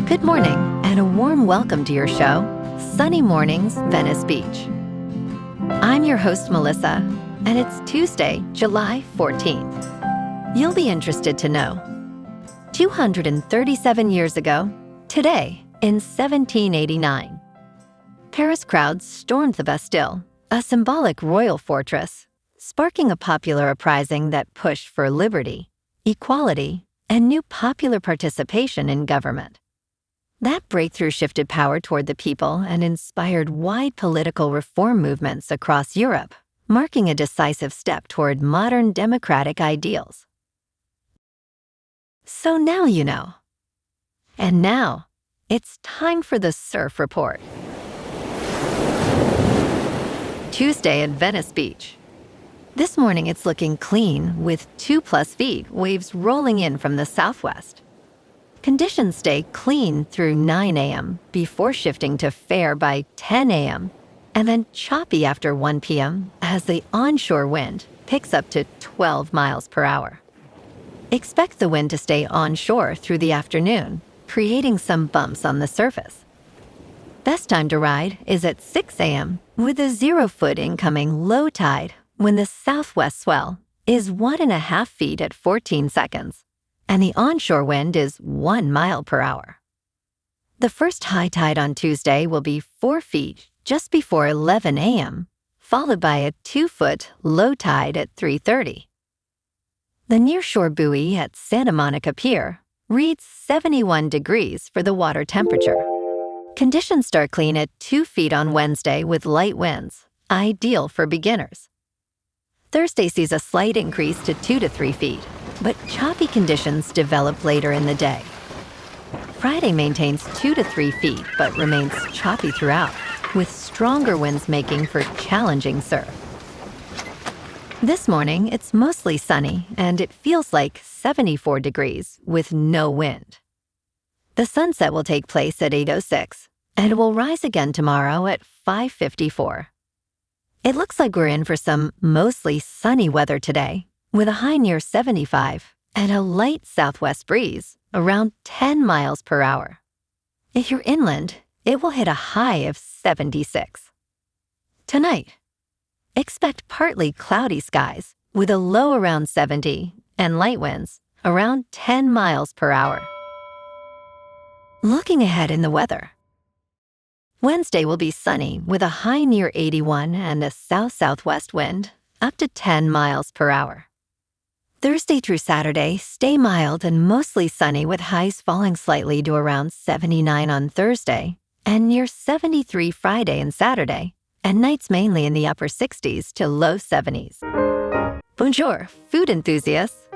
Good morning, and a warm welcome to your show, Sunny Mornings, Venice Beach. I'm your host, Melissa, and it's Tuesday, July 14th. You'll be interested to know. 237 years ago, today, in 1789, Paris crowds stormed the Bastille, a symbolic royal fortress, sparking a popular uprising that pushed for liberty, equality, and new popular participation in government. That breakthrough shifted power toward the people and inspired wide political reform movements across Europe, marking a decisive step toward modern democratic ideals. So now you know. And now, it's time for the Surf Report. Tuesday at Venice Beach. This morning it's looking clean with 2+ feet waves rolling in from the southwest. Conditions stay clean through 9 a.m. before shifting to fair by 10 a.m. and then choppy after 1 p.m. as the onshore wind picks up to 12 miles per hour. Expect the wind to stay onshore through the afternoon, creating some bumps on the surface. Best time to ride is at 6 a.m. with a 0-foot incoming low tide when the southwest swell is 1.5 feet at 14 seconds. And the onshore wind is 1 mile per hour. The first high tide on Tuesday will be 4 feet just before 11 a.m., followed by a 2-foot low tide at 3:30. The nearshore buoy at Santa Monica Pier reads 71 degrees for the water temperature. Conditions start clean at 2 feet on Wednesday with light winds, ideal for beginners. Thursday sees a slight increase to 2 to 3 feet, but choppy conditions develop later in the day. Friday maintains 2 to 3 feet, but remains choppy throughout, with stronger winds making for challenging surf. This morning, it's mostly sunny, and it feels like 74 degrees with no wind. The sunset will take place at 8:06, and will rise again tomorrow at 5:54. It looks like we're in for some mostly sunny weather today, with a high near 75 and a light southwest breeze around 10 miles per hour. If you're inland, it will hit a high of 76. Tonight, expect partly cloudy skies with a low around 70 and light winds around 10 miles per hour. Looking ahead in the weather. Wednesday will be sunny with a high near 81 and a south-southwest wind up to 10 miles per hour. Thursday through Saturday, stay mild and mostly sunny with highs falling slightly to around 79 on Thursday and near 73 Friday and Saturday, and nights mainly in the upper 60s to low 70s. Bonjour, food enthusiasts.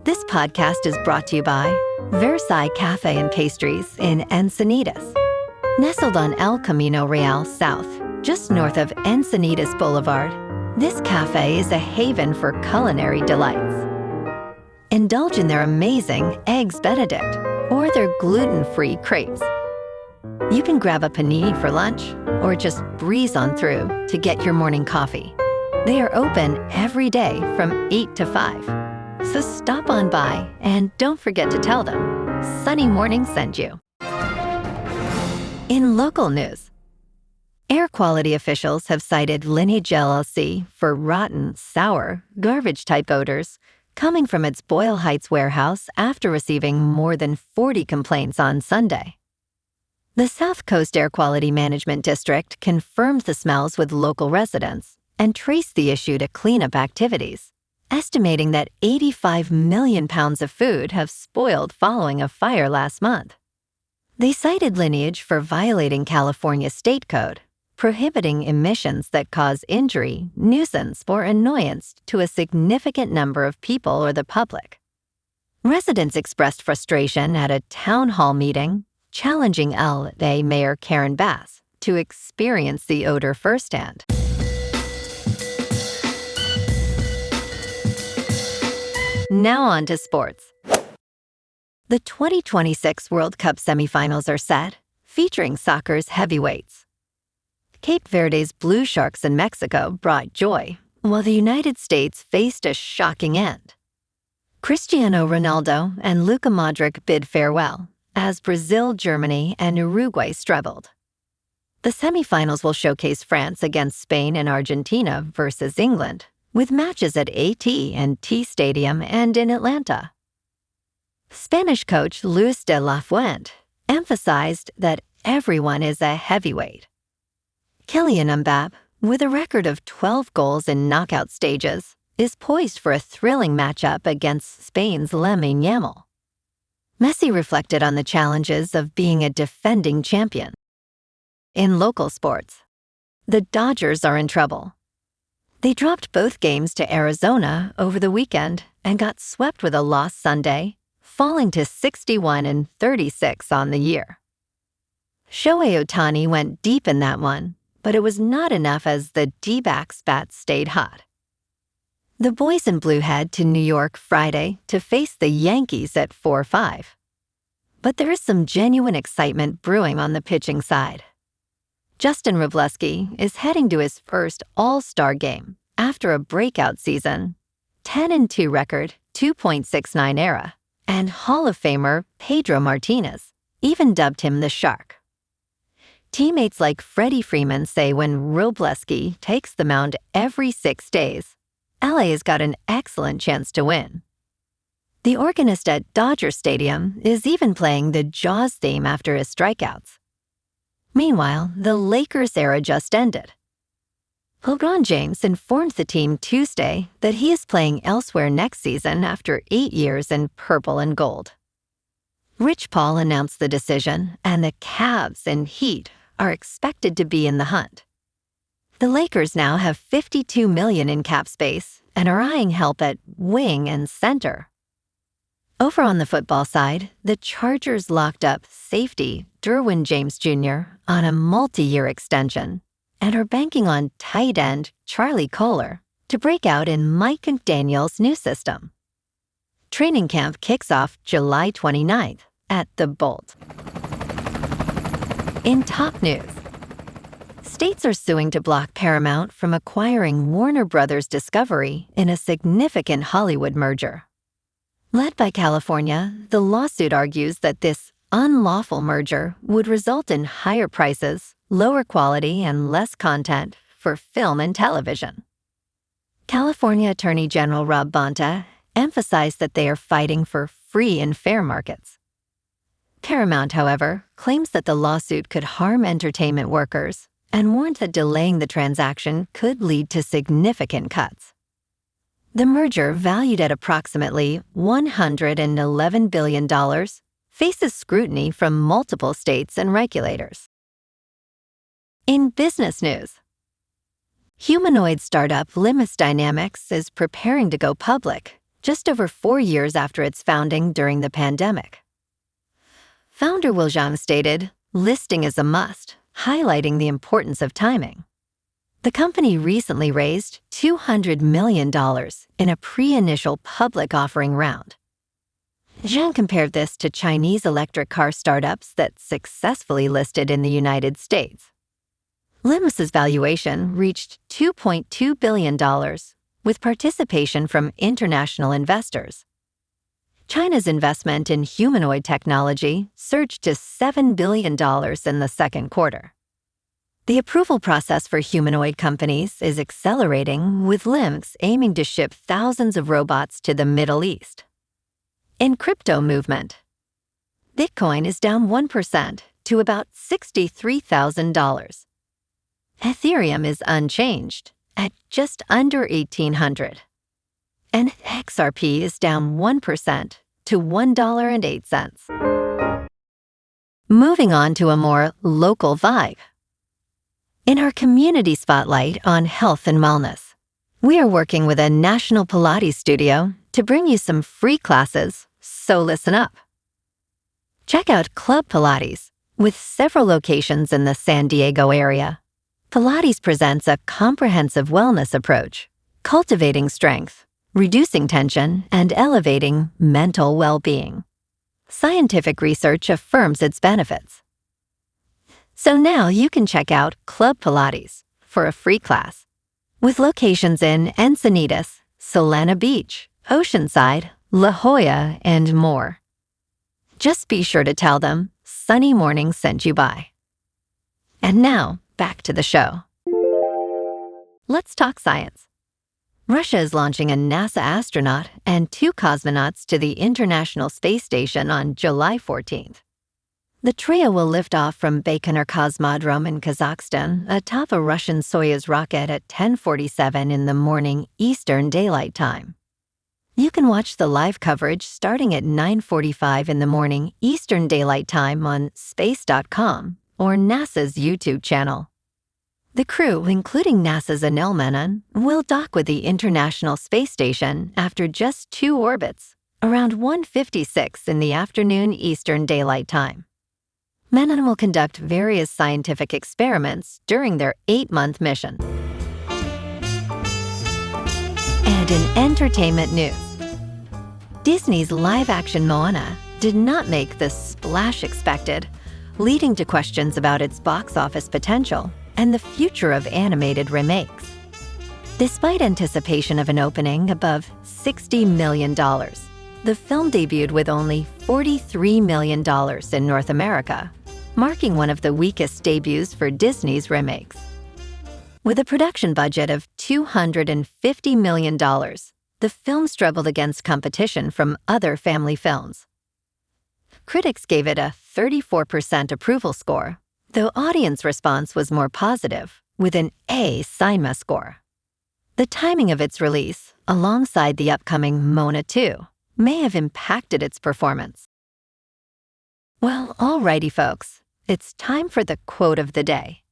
This podcast is brought to you by Versailles Cafe and Pastries in Encinitas. Nestled on El Camino Real South, just north of Encinitas Boulevard, this cafe is a haven for culinary delights. Indulge in their amazing Eggs Benedict or their gluten-free crepes. You can grab a panini for lunch or just breeze on through to get your morning coffee. They are open every day from 8 to 5. So stop on by and don't forget to tell them Sunny Morning sent you. In local news, air quality officials have cited LimX LLC for rotten, sour, garbage-type odors coming from its Boyle Heights warehouse after receiving more than 40 complaints on Sunday. The South Coast Air Quality Management District confirmed the smells with local residents and traced the issue to cleanup activities, estimating that 85 million pounds of food have spoiled following a fire last month. They cited Lineage for violating California state code, prohibiting emissions that cause injury, nuisance, or annoyance to a significant number of people or the public. Residents expressed frustration at a town hall meeting, challenging LA Mayor Karen Bass to experience the odor firsthand. Now on to sports. The 2026 World Cup semifinals are set, featuring soccer's heavyweights. Cape Verde's Blue Sharks in Mexico brought joy, while the United States faced a shocking end. Cristiano Ronaldo and Luka Modric bid farewell, as Brazil, Germany, and Uruguay struggled. The semifinals will showcase France against Spain and Argentina versus England, with matches at AT&T Stadium and in Atlanta. Spanish coach Luis de la Fuente emphasized that everyone is a heavyweight. Kylian Mbappé, with a record of 12 goals in knockout stages, is poised for a thrilling matchup against Spain's Lamine Yamal. Messi reflected on the challenges of being a defending champion. In local sports, the Dodgers are in trouble. They dropped both games to Arizona over the weekend and got swept with a loss Sunday, falling to 61-36 on the year. Shohei Ohtani went deep in that one, but it was not enough as the D-backs' bats stayed hot. The boys in blue head to New York Friday to face the Yankees at 4-5. But there is some genuine excitement brewing on the pitching side. Justin Wrobleski is heading to his first All-Star game after a breakout season, 10-2 record, 2.69 ERA, and Hall of Famer Pedro Martinez even dubbed him the Shark. Teammates like Freddie Freeman say when Wrobleski takes the mound every 6 days, LA has got an excellent chance to win. The organist at Dodger Stadium is even playing the Jaws theme after his strikeouts. Meanwhile, the Lakers era just ended. LeBron James informed the team Tuesday that he is playing elsewhere next season after 8 years in purple and gold. Rich Paul announced the decision, and the Cavs and Heat are expected to be in the hunt. The Lakers now have $52 million in cap space and are eyeing help at wing and center. Over on the football side, the Chargers locked up safety Derwin James Jr. on a multi-year extension and are banking on tight end Charlie Kolar to break out in Mike McDaniel's new system. Training camp kicks off July 29th at the Bolt. In top news, states are suing to block Paramount from acquiring Warner Bros. Discovery in a significant Hollywood merger. Led by California, the lawsuit argues that this unlawful merger would result in higher prices, lower quality, and less content for film and television. California Attorney General Rob Bonta emphasized that they are fighting for free and fair markets. Paramount, however, claims that the lawsuit could harm entertainment workers and warned that delaying the transaction could lead to significant cuts. The merger, valued at approximately $111 billion, faces scrutiny from multiple states and regulators. In business news, humanoid startup LimX Dynamics is preparing to go public just over 4 years after its founding during the pandemic. Founder Will Zhang stated, "Listing is a must," highlighting the importance of timing. The company recently raised $200 million in a pre-initial public offering round. Zhang compared this to Chinese electric car startups that successfully listed in the United States. LimX's valuation reached $2.2 billion, with participation from international investors. China's investment in humanoid technology surged to $7 billion in the second quarter. The approval process for humanoid companies is accelerating, with LimX aiming to ship thousands of robots to the Middle East. In crypto movement, Bitcoin is down 1% to about $63,000. Ethereum is unchanged at just under 1,800. And XRP is down 1% to $1.08. Moving on to a more local vibe. In our community spotlight on health and wellness, we are working with a national Pilates studio to bring you some free classes, so listen up. Check out Club Pilates, with several locations in the San Diego area. Pilates presents a comprehensive wellness approach, cultivating strength, reducing tension, and elevating mental well-being. Scientific research affirms its benefits. So now you can check out Club Pilates for a free class, with locations in Encinitas, Solana Beach, Oceanside, La Jolla, and more. Just be sure to tell them Sunny Morning sent you by. And now, back to the show. Let's talk science. Russia is launching a NASA astronaut and 2 cosmonauts to the International Space Station on July 14th. The trio will lift off from Baikonur Cosmodrome in Kazakhstan atop a Russian Soyuz rocket at 10:47 in the morning Eastern Daylight Time. You can watch the live coverage starting at 9:45 in the morning Eastern Daylight Time on space.com or NASA's YouTube channel. The crew, including NASA's Anil Menon, will dock with the International Space Station after just 2 orbits, around 1:56 in the afternoon Eastern Daylight Time. Menon will conduct various scientific experiments during their 8-month mission. And in entertainment news, Disney's live-action Moana did not make the splash expected, leading to questions about its box office potential and the future of animated remakes. Despite anticipation of an opening above $60 million, the film debuted with only $43 million in North America, marking one of the weakest debuts for Disney's remakes. With a production budget of $250 million, the film struggled against competition from other family films. Critics gave it a 34% approval score, though audience response was more positive, with an A Cinema score. The timing of its release, alongside the upcoming Moana 2, may have impacted its performance. Well, alrighty folks, it's time for the quote of the day.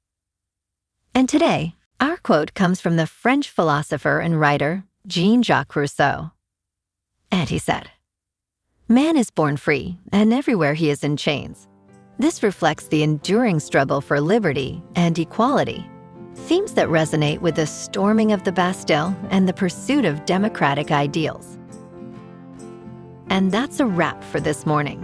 And today, our quote comes from the French philosopher and writer Jean-Jacques Rousseau. And he said, "Man is born free, and everywhere he is in chains. This reflects the enduring struggle for liberty and equality, themes that resonate with the storming of the Bastille and the pursuit of democratic ideals." And that's a wrap for this morning.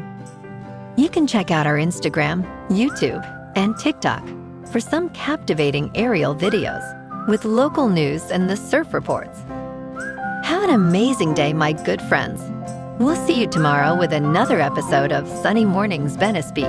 You can check out our Instagram, YouTube, and TikTok for some captivating aerial videos with local news and the surf reports. Have an amazing day, my good friends. We'll see you tomorrow with another episode of Sunny Mornings Venice Beach.